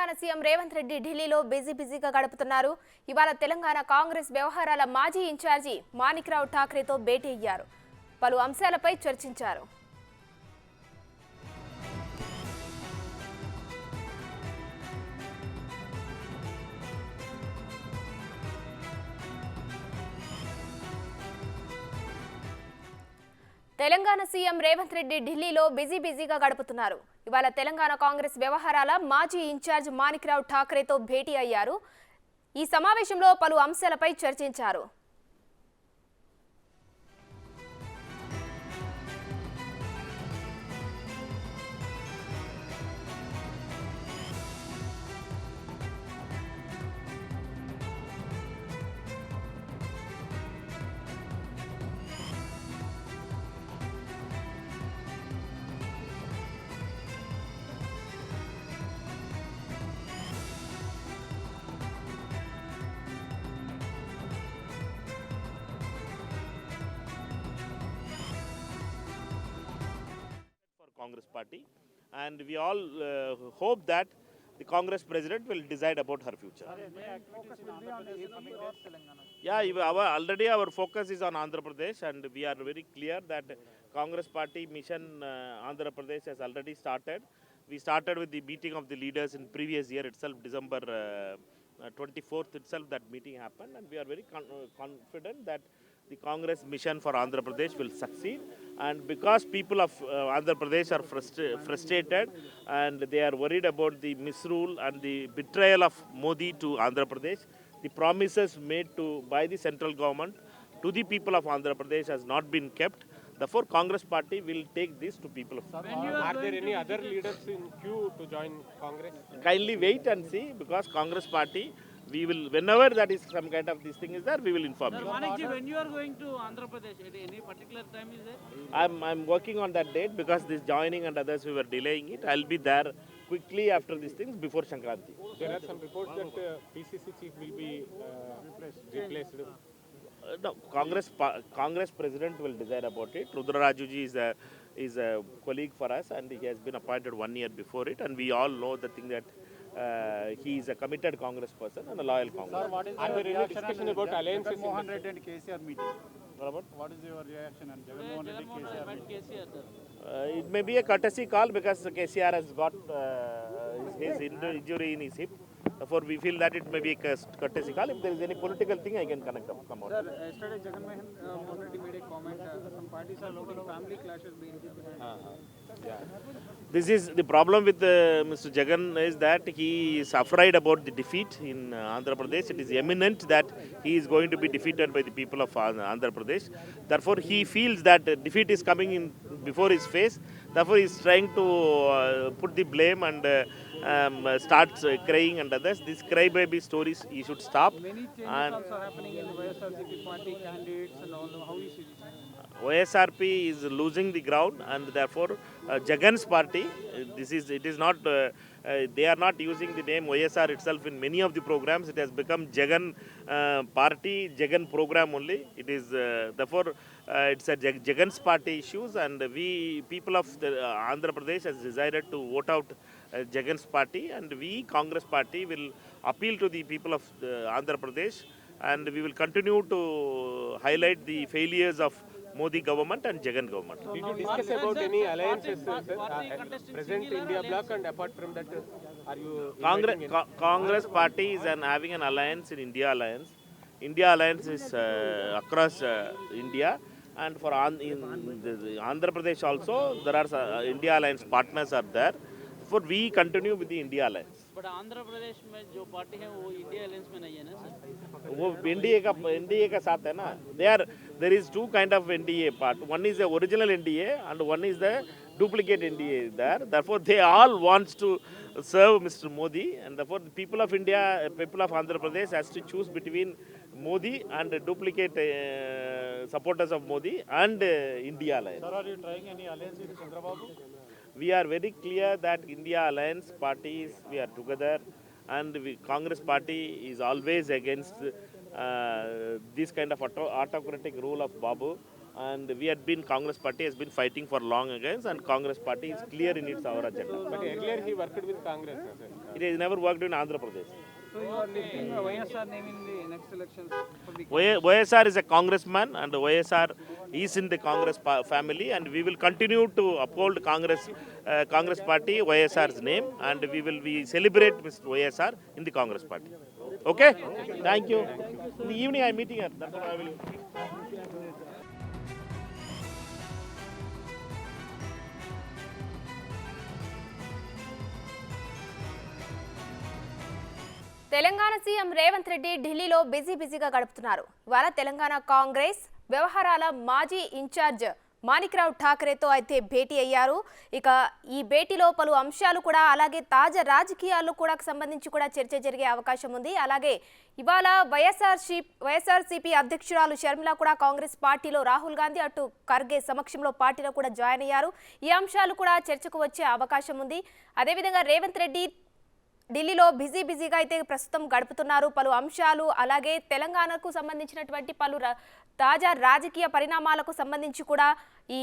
Telangana CM Revanth Reddy ఢిల్లీలో బిజీగా గడుపుతున్నారు. ఇవాళ తెలంగాణ కాంగ్రెస్ వ్యవహారాల మాజీ ఇన్ఛార్జి మాణిక్రావు ఠాక్రేతో భేటీ అయ్యారు. పలు అంశాలపై చర్చించారు. తెలంగాణ సీఎం రేవంత్ రెడ్డి ఢిల్లీలో బిజీగా గడుపుతున్నారు. ఇవాళ తెలంగాణ కాంగ్రెస్ వ్యవహారాల మాజీ ఇన్ఛార్జ్ మాణిక్రావు ఠాక్రేతో భేటీ అయ్యారు. ఈ సమావేశంలో పలు అంశాలపై చర్చించారు. Congress party, and we all hope that the Congress president will decide about her future. Yeah, already our focus is on Andhra Pradesh, and we are very clear that Congress party mission Andhra Pradesh has already started. We started with the meeting of the leaders in previous year itself, December 24th itself that meeting happened, and we are very confident that the Congress mission for Andhra Pradesh will succeed, and because people of Andhra Pradesh are frustrated and they are worried about the misrule and the betrayal of Modi to Andhra Pradesh, the promises made by the central government to the people of Andhra Pradesh has not been kept. Therefore, Congress party will take this to people of Are there any other leaders in queue to join Congress? Kindly wait and see, because Congress party, we will, whenever that is some kind of this thing is there, we will inform you. Manikji, when you are going to Andhra Pradesh, at any particular time is there? I'm working on that date, because this joining and others we were delaying it. I'll be there quickly after these things before Sankranti. There are some reports that PCC chief will be replaced. No, Congress president will decide about it. Rudra Rajuji is a colleague for us, and he has been appointed 1 year before it, and we all know the thing that he is a committed Congress person and a loyal Congress. Sir, what is Are your there any reaction discussion on about alliances in Mohan Reddy and KCR meeting? What What is your reaction on Jagan Mohan Reddy KCR meeting? KCR, sir. It may be a courtesy call, because KCR has got his injury in his hip. Therefore, we feel that it may be a courtesy call. If there is any political thing, I can come out. Sir, yesterday Jagan Mohan Reddy made a comment. Some parties are looking family clashes being behind. This is the problem with Mr. Jagan, is that he is afraid about the defeat in Andhra Pradesh. It is imminent that he is going to be defeated by the people of Andhra Pradesh. Therefore, he feels that defeat is coming in before his face. Therefore, he is trying to put the blame and starts crying and others. These crybaby stories he should stop. Many changes also happening in the YSRCP party candidates and all. How is it? YSRP is losing the ground, and therefore Jagan's party, it is not, they are not using the name YSR itself in many of the programs. It has become Jagan party, Jagan program only. It is therefore it's a Jagan's party issues, and we people of the, Andhra Pradesh has decided to vote out Jagan's party, and we Congress party will appeal to the people of Andhra Pradesh, and we will continue to highlight the failures of Modi government and Jagan government. Did you discuss about any alliances present India bloc, and apart from that, are you Congress party is having an alliance in India Alliance. India Alliance is across India, and for in the Andhra Pradesh also there are India Alliance partners are there. For we continue with the India Alliance. But Andhra Pradesh में जो party है वो India alliance में नहीं है ना sir? वो NDA का साथ है ना. There is two kind of NDA part. One is the original NDA and one is the duplicate NDA there. Therefore, they all wants to serve Mr. Modi, and therefore the people of India, people of Andhra Pradesh has to choose between Modi and duplicate supporters of Modi and India Alliance. Sir, are you trying any alliance with Chandrababu? We are very clear that India Alliance parties, we are together, and Congress party is always against this kind of autocratic rule of Babu. and we had been, Congress party has been fighting for long against, and Congress party is clear in its our agenda. But earlier he worked with Congress, sir. It has never worked in Andhra Pradesh. So you are lifting YSR name in the next elections for the YSR is a congressman, and YSR is in the Congress family, and we will continue to uphold Congress party, YSR's name, and we celebrate Mr. YSR in the Congress party. Okay? Thank you. In the evening I am meeting her. That's what I will. Telangana CM Revanth Reddy ఢిల్లీలో బిజీగా గడుపుతున్నారు. ఇవాళ తెలంగాణ కాంగ్రెస్ వ్యవహారాల మాజీ incharge Manikrao ఠాకరేతో అయితే భేటీ అయ్యారు. ఇక ఈ భేటీలో పలు అంశాలు కూడా, అలాగే తాజా రాజకీయాలు కూడా సంబంధించి కూడా చర్చ జరిగే అవకాశం ఉంది. అలాగే ఇవాళ వైఎస్ఆర్సీపీ అధ్యక్షురాలు షర్మిల కూడా కాంగ్రెస్ పార్టీలో, రాహుల్ గాంధీ అటు ఖర్గే సమక్షంలో పార్టీలో కూడా జాయిన్ అయ్యారు. ఈ అంశాలు కూడా చర్చకు వచ్చే అవకాశం ఉంది. అదేవిధంగా రేవంత్ రెడ్డి ఢిల్లీలో బిజీగా అయితే ప్రస్తుతం గడుపుతున్నారు. పలు అంశాలు, అలాగే తెలంగాణకు సంబంధించినటువంటి పలు తాజా రాజకీయ పరిణామాలకు సంబంధించి కూడా ఈ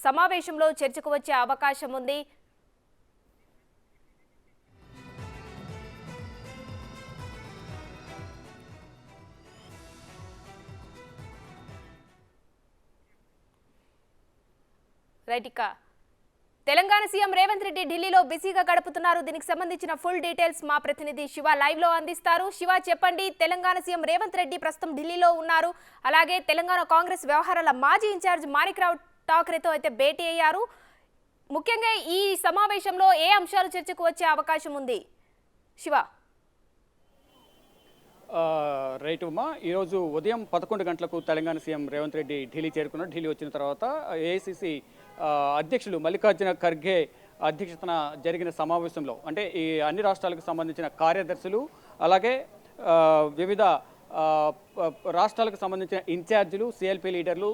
సమావేశంలో చర్చకు వచ్చే అవకాశం ఉంది. రైట్, ఇక తెలంగాణ సీఎం రేవంత్ రెడ్డి ఢిల్లీలో బిజీగా గడుపుతున్నారు. దీనికి సంబంధించిన ఫుల్ డీటెయిల్స్ మా ప్రతినిధి శివ లైవ్ లో అందిస్తారు. శివ, చెప్పండి, తెలంగాణ సీఎం రేవంత్ రెడ్డి ప్రస్తుతం ఢిల్లీలో ఉన్నారు. అలాగే తెలంగాణ కాంగ్రెస్ వ్యవహారాల మాజీ ఇన్ఛార్జ్ మాణిక్రావు ఠాకరేతో అయితే భేటీ అయ్యారు. ముఖ్యంగా ఈ సమావేశంలో ఏ అంశాలు చర్చకు వచ్చే అవకాశం ఉంది? శివ. రైట్ ఉమా, ఈరోజు ఉదయం 11 గంటలకు తెలంగాణ సీఎం రేవంత్ రెడ్డి ఢిల్లీ చేరుకున్నారు. ఢిల్లీ వచ్చిన తర్వాత ఏఐసిసి అధ్యక్షులు మల్లికార్జున ఖర్గే అధ్యక్షతన జరిగిన సమావేశంలో, అంటే ఈ అన్ని రాష్ట్రాలకు సంబంధించిన కార్యదర్శులు, అలాగే వివిధ రాష్ట్రాలకు సంబంధించిన ఇన్ఛార్జీలు, సిఎల్పి లీడర్లు,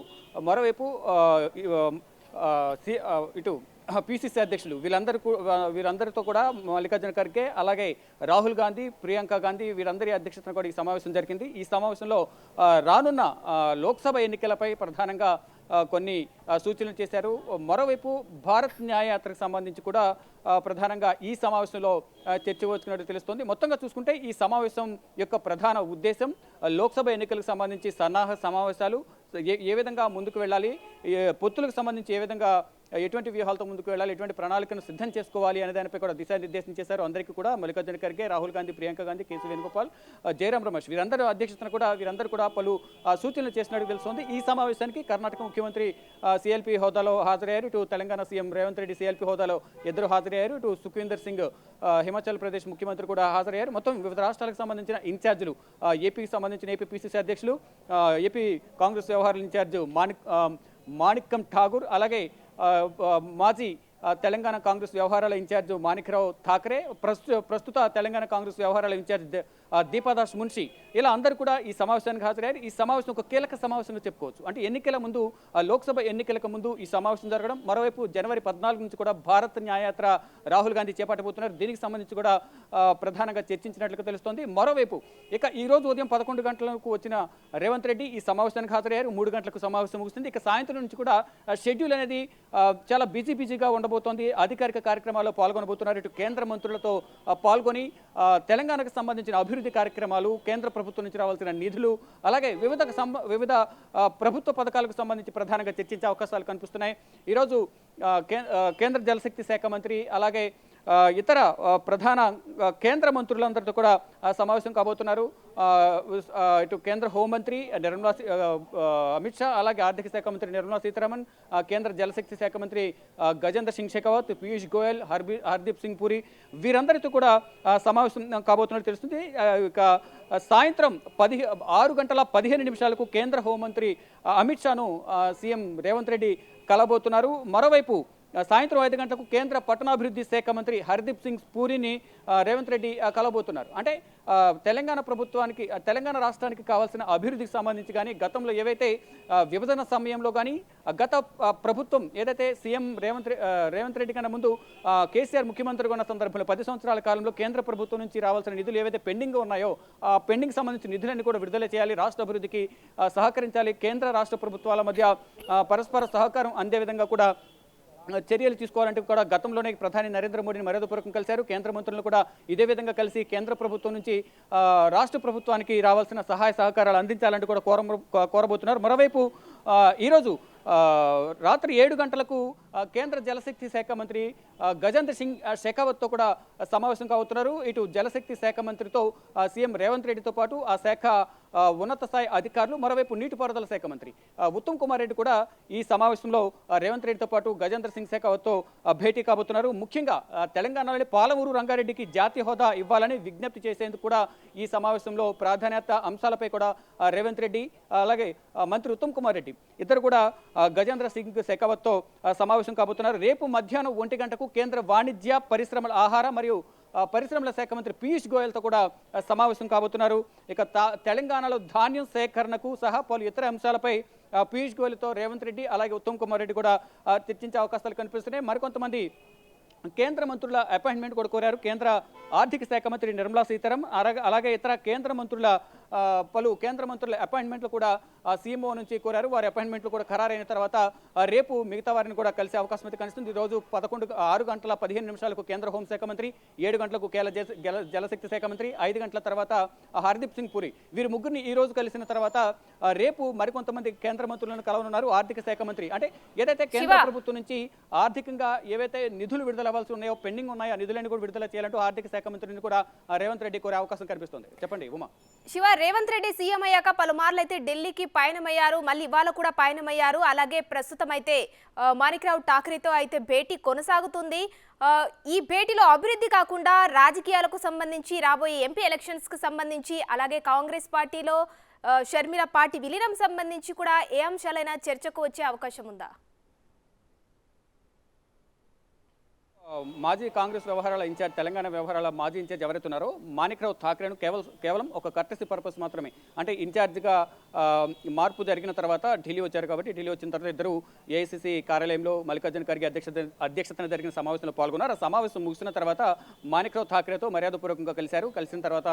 మరోవైపు ఇటు పిసిసి అధ్యక్షులు, వీరందరితో కూడా మల్లికార్జున ఖర్గే, అలాగే రాహుల్ గాంధీ, ప్రియాంక గాంధీ, వీరందరి అధ్యక్షతన కూడా ఈ సమావేశం జరిగింది. ఈ సమావేశంలో రానున్న లోక్సభ ఎన్నికలపై ప్రధానంగా కొన్ని సూచనలు చేశారు. మరోవైపు భారత్ న్యాయయాత్రకు సంబంధించి కూడా ప్రధానంగా ఈ సమావేశంలో చర్చ వచ్చుకున్నట్టు తెలుస్తోంది. మొత్తంగా చూసుకుంటే ఈ సమావేశం యొక్క ప్రధాన ఉద్దేశం లోక్సభ ఎన్నికలకు సంబంధించి సన్నాహ సమావేశాలు ఏ విధంగా ముందుకు వెళ్ళాలి, పొత్తులకు సంబంధించి ఏ విధంగా ఎటువంటి వ్యూహాలతో ముందుకు వెళ్ళాలి, ఎటువంటి ప్రణాళికను సిద్ధం చేసుకోవాలి అనే దానిపై కూడా దిశానిర్దేశం చేశారు. అందరికీ కూడా మల్లికార్జున ఖర్గే, రాహుల్ గాంధీ, ప్రియాంక గాంధీ, కేసీ వేణుగోపాల్, జయరాం రమేష్ వీరందరూ అధ్యక్షతన కూడా వీరందరూ కూడా పలు సూచనలు చేసినట్టు తెలుస్తోంది. ఈ సమావేశానికి కర్ణాటక ముఖ్యమంత్రి సిఎల్పి హోదాలో హాజరయ్యారు. ఇటు తెలంగాణ సీఎం రేవంత్ రెడ్డి సిఎల్పి హోదాలో ఇద్దరు హాజరయ్యారు. ఇటు సుఖ్వీందర్ సింగ్ హిమాచల్ ప్రదేశ్ ముఖ్యమంత్రి కూడా హాజరయ్యారు. మొత్తం వివిధ రాష్ట్రాలకు సంబంధించిన ఇన్ఛార్జీలు, ఏపీకి సంబంధించిన ఏపీ పిసిసి అధ్యక్షులు, ఏపీ కాంగ్రెస్ వ్యవహారాల ఇన్ఛార్జ్ మాణిక్కం ఠాగూర్, అలాగే మాజీ తెలంగాణ కాంగ్రెస్ వ్యవహారాల ఇన్ఛార్జ్ మాణిక్రావు ఠాకరే, ప్రస్తుత తెలంగాణ కాంగ్రెస్ వ్యవహారాల ఇన్ఛార్జ్ దీపాదాస్ మున్షి, ఇలా అందరూ కూడా ఈ సమావేశానికి హాజరయ్యారు. ఈ సమావేశం ఒక కీలక సమావేశంగా చెప్పుకోవచ్చు. అంటే ఎన్నికల ముందు, లోక్సభ ఎన్నికలకు ముందు ఈ సమావేశం జరగడం. మరోవైపు జనవరి 14 నుంచి కూడా భారత్ న్యాయయాత్ర రాహుల్ గాంధీ చేపట్టబోతున్నారు. దీనికి సంబంధించి కూడా ప్రధానంగా చర్చించినట్లుగా తెలుస్తోంది. మరోవైపు ఇక ఈ రోజు ఉదయం 11 గంటలకు వచ్చిన రేవంత్ రెడ్డి ఈ సమావేశానికి హాజరయ్యారు. 3 గంటలకు సమావేశం ముగుస్తుంది. ఇక సాయంత్రం నుంచి కూడా షెడ్యూల్ అనేది చాలా బిజీగా ఉండబోతోంది. అధికారిక కార్యక్రమాల్లో పాల్గొనబోతున్నారు. ఇటు కేంద్ర మంత్రులతో పాల్గొని తెలంగాణకు సంబంధించిన అభివృద్ధి కార్యక్రమాలు, కేంద్ర ప్రభుత్వం నుంచి రావాల్సిన నిధులు, అలాగే వివిధ ప్రభుత్వ పథకాలకు సంబంధించి ప్రధానంగా చర్చించే అవకాశాలు కనిపిస్తున్నాయి. ఈరోజు కేంద్ర జలశక్తి శాఖ మంత్రి, అలాగే ఇతర ప్రధాన కేంద్ర మంత్రులందరితో కూడా సమావేశం కాబోతున్నారు. ఇటు కేంద్ర హోంమంత్రి అమిత్ షా, అలాగే ఆర్థిక శాఖ మంత్రి నిర్మలా సీతారామన్, కేంద్ర జలశక్తి శాఖ మంత్రి గజేంద్ర సింగ్ షెకావత్, పీయూష్ గోయల్, హర్దీప్ సింగ్ పూరి వీరందరితో కూడా సమావేశం కాబోతున్నట్టు తెలుస్తుంది. ఇక సాయంత్రం 6:15 కేంద్ర హోంమంత్రి అమిత్ షాను సీఎం రేవంత్ రెడ్డి కలబోతున్నారు. మరోవైపు సాయంత్రం 5 గంటలకు కేంద్ర పట్టణాభివృద్ధి శాఖ మంత్రి హర్దీప్ సింగ్ పూరిని రేవంత్ రెడ్డి కలవబోతున్నారు. అంటే తెలంగాణ ప్రభుత్వానికి తెలంగాణ రాష్ట్రానికి కావాల్సిన అభివృద్ధికి సంబంధించి కానీ గతంలో ఏవైతే విభజన సమయంలో కానీ గత ప్రభుత్వం ఏదైతే సీఎం రేవంత్ రెడ్డి కన్నా ముందు కేసీఆర్ ముఖ్యమంత్రిగా ఉన్న సందర్భంలో 10 సంవత్సరాల కాలంలో కేంద్ర ప్రభుత్వం నుంచి రావాల్సిన నిధులు ఏవైతే పెండింగ్ ఉన్నాయో ఆ పెండింగ్ సంబంధించిన నిధులన్నీ కూడా విడుదల చేయాలి, రాష్ట్ర అభివృద్ధికి సహకరించాలి, కేంద్ర రాష్ట్ర ప్రభుత్వాల మధ్య పరస్పర సహకారం అందే విధంగా కూడా చర్యలు తీసుకోవాలంటే కూడా గతంలోనే ప్రధాని నరేంద్ర మోడీని మర్యాదపూర్వకం కలిశారు. కేంద్ర మంత్రులను కూడా ఇదే విధంగా కలిసి కేంద్ర ప్రభుత్వం నుంచి రాష్ట్ర ప్రభుత్వానికి రావాల్సిన సహాయ సహకారాలు అందించాలంటూ కూడా కోరబోతున్నారు. మరోవైపు ఈరోజు రాత్రి 7 గంటలకు కేంద్ర జలశక్తి శాఖ మంత్రి గజేంద్ర సింగ్ షెకావత్తో కూడా సమావేశం కావుతున్నారు. ఇటు జలశక్తి శాఖ మంత్రితో సీఎం రేవంత్ రెడ్డితో పాటు ఆ శాఖ ఉన్నత స్థాయి అధికారులు, మరోవైపు నీటిపారుదల శాఖ మంత్రి ఉత్తమ్ కుమార్ రెడ్డి కూడా ఈ సమావేశంలో రేవంత్ రెడ్డితో పాటు గజేంద్ర సింగ్ షెకావత్తో భేటీ కాబోతున్నారు. ముఖ్యంగా తెలంగాణలోని పాలమూరు రంగారెడ్డికి జాతీయ హోదా ఇవ్వాలని విజ్ఞప్తి చేసేందుకు కూడా ఈ సమావేశంలో ప్రాధాన్యత అంశాలపై కూడా రేవంత్ రెడ్డి అలాగే మంత్రి ఉత్తమ్ కుమార్ రెడ్డి ఇద్దరు కూడా గజేంద్ర సింగ్ షెకావత్తో సమావేశం కాబోతున్నారు. రేపు మధ్యాహ్నం 1 గంటకు కేంద్ర వాణిజ్య పరిశ్రమల ఆహార మరియు పరిశ్రమల శాఖ మంత్రి పీయూష్ గోయల్తో కూడా సమావేశం కాబోతున్నారు. ఇక తెలంగాణలో ధాన్యం సేకరణకు సహా పలు ఇతర అంశాలపై పీయూష్ గోయల్తో రేవంత్ రెడ్డి అలాగే ఉత్తమ్ కుమార్ రెడ్డి కూడా చర్చించే అవకాశాలు కనిపిస్తున్నాయి. మరికొంతమంది కేంద్ర మంత్రుల అపాయింట్మెంట్ కూడా కోరారు. కేంద్ర ఆర్థిక శాఖ మంత్రి నిర్మలా సీతారామన్ అలాగే ఇతర కేంద్ర మంత్రుల పలు కేంద్ర మంత్రుల అపాయింట్మెంట్లు కూడా సీఎంఓ నుంచి కోరారు. వారి అపాయింట్మెంట్లు కూడా ఖరారైన తర్వాత రేపు మిగతా వారిని కూడా కలిసే అవకాశం అయితే కనిపిస్తుంది. ఈరోజు 6 గంటల 15 నిమిషాలకు కేంద్ర హోంశాఖ మంత్రి, 7 గంటలకు జలశక్తి శాఖ మంత్రి, 5 గంటల తర్వాత హర్దీప్ సింగ్ పూరి వీరు ముగ్గురిని ఈ రోజు కలిసిన తర్వాత రేపు మరికొంతమంది కేంద్ర మంత్రులను కలవనున్నారు. ఆర్థిక శాఖ మంత్రి అంటే ఏదైతే కేంద్ర ప్రభుత్వం నుంచి ఆర్థికంగా ఏవైతే నిధులు విడుదల అవ్వాల్సి ఉన్నాయో పెండింగ్ ఉన్నాయో ఆ నిధులను కూడా విడుదల చేయాలంటూ ఆర్థిక శాఖ మంత్రిని కూడా రేవంత్ రెడ్డి కోరే అవకాశం కనిపిస్తుంది. చెప్పండి ఉమా. శివ, రేవంత్ రెడ్డి సీఎం అయ్యాక పలుమార్లు అయితే ఢిల్లీకి పయనమయ్యారు, మళ్ళీ ఇవాళ కూడా పయనమయ్యారు. అలాగే ప్రస్తుతం అయితే మాణిక్రావు ఠాకరేతో అయితే భేటీ కొనసాగుతుంది. ఈ భేటీలో అభివృద్ధి కాకుండా రాజకీయాలకు సంబంధించి రాబోయే ఎంపీ ఎలక్షన్స్ కు సంబంధించి అలాగే కాంగ్రెస్ పార్టీలో షర్మిల పార్టీ విలీనం సంబంధించి కూడా ఏ అంశాలైనా చర్చకు వచ్చే అవకాశం ఉందా? మాజీ కాంగ్రెస్ వ్యవహారాల ఇన్ఛార్జ్, తెలంగాణ వ్యవహారాల మాజీ ఇన్ఛార్జ్ ఎవరైతే ఉన్నారో మాణిక్రావు ఠాకరేను కేవలం ఒక కర్టసీ పర్పస్ మాత్రమే, అంటే ఇన్ఛార్జిగా మార్పు జరిగిన తర్వాత ఢిల్లీ వచ్చారు కాబట్టి ఢిల్లీ వచ్చిన తర్వాత ఇద్దరు ఏఐసీసీ కార్యాలయంలో మల్లికార్జున ఖర్గే అధ్యక్షతన జరిగిన సమావేశంలో పాల్గొన్నారు. ఆ సమావేశం ముగిసిన తర్వాత మాణిక్రావు ఠాకరేతో మర్యాదపూర్వకంగా కలిసిన తర్వాత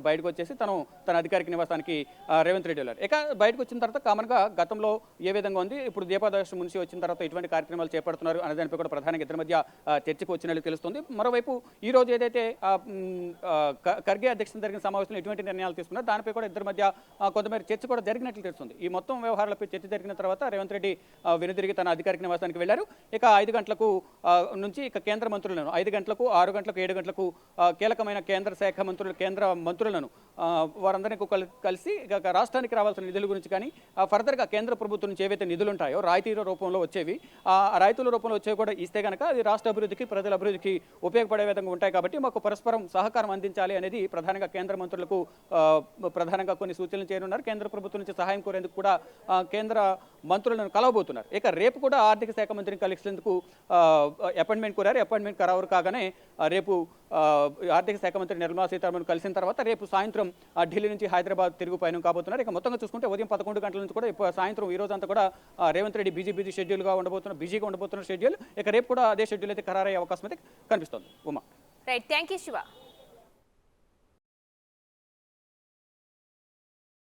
బయటకు వచ్చేసి తన అధికారిక నివాసానికి రేవంత్ రెడ్డి వెళ్ళారు. ఇక బయటకు వచ్చిన తర్వాత కామన్గా గతంలో ఏ విధంగా ఉంది, ఇప్పుడు దీపాదశమి నుంచి వచ్చిన తర్వాత ఎటువంటి కార్యక్రమాలు చేపడుతున్నారు అనే దానిపై కూడా ప్రధానంగా ఇద్దరి మధ్య చర్చకు వచ్చినట్లు తెలుస్తుంది. మరోవైపు ఈ రోజు ఏదైతే ఖర్గే అధ్యక్షతన జరిగిన సమావేశంలో ఎటువంటి నిర్ణయాలు తీసుకున్నారో దానిపై కూడా ఇద్దరి మధ్య కొంతమేర చర్చ కూడా జరిగినట్లు తెలుస్తుంది. ఈ మొత్తం వ్యవహారాలపై చర్చ జరిగిన తర్వాత రేవంత్ రెడ్డి వెనుదిరిగి తన అధికారిక నివాసానికి వెళ్లారు. ఇక 5 గంటలకు నుంచి ఇక కేంద్ర మంత్రులను 5 గంటలకు 6 గంటలకు 7 గంటలకు కీలకమైన కేంద్ర శాఖ మంత్రులను వారందరినీ కలిసి ఇక రాష్ట్రానికి రావాల్సిన నిధుల గురించి కానీ ఫర్దర్గా కేంద్ర ప్రభుత్వం నుంచి ఏవైతే నిధులు ఉంటాయో రాయితీల రూపంలో వచ్చేవి, ఆ రాయితీల రూపంలో వచ్చేవి కూడా ఇస్తే కనుక అది రాష్ట్ర అభివృద్ధికి ప్రజల అభివృద్ధికి ఉపయోగపడే విధంగా ఉంటాయి కాబట్టి మాకు పరస్పరం సహకారం అందించాలి అనేది ప్రధానంగా కేంద్ర మంత్రులకు ప్రధానంగా కొన్ని సూచనలు చేయనున్నారు. కేంద్ర ప్రభుత్వం నుంచి సహాయం కోరేందుకు కూడా కేంద్ర మంత్రులను కలవబోతున్నారు. ఇక రేపు కూడా ఆర్థిక శాఖ మంత్రిని కలిసేందుకు అపాయింట్మెంట్ కోరారు. అపాయింట్మెంట్ ఖరారు కాగానే రేపు ఆర్థిక శాఖ మంత్రి నిర్మలా సీతారామన్ కలిసిన తర్వాత రేపు సాయంత్రం ఢిల్లీ నుంచి హైదరాబాద్ తిరుగు పయనం కాబోతున్నారు. ఇక మొత్తంగా చూసుకుంటే ఉదయం 11 గంటల నుంచి కూడా సాయంత్రం ఈ రోజంతా కూడా రేవంత్ రెడ్డి బిజీ షెడ్యూల్గా బిజీగా ఉండబోతున్న షెడ్యూల్. ఇక రేపు కూడా అదే షెడ్యూల్ అయితే ఖరారయ్యే అవకాశం అయితే కనిపిస్తుంది. Uma. Right, thank you Shiva.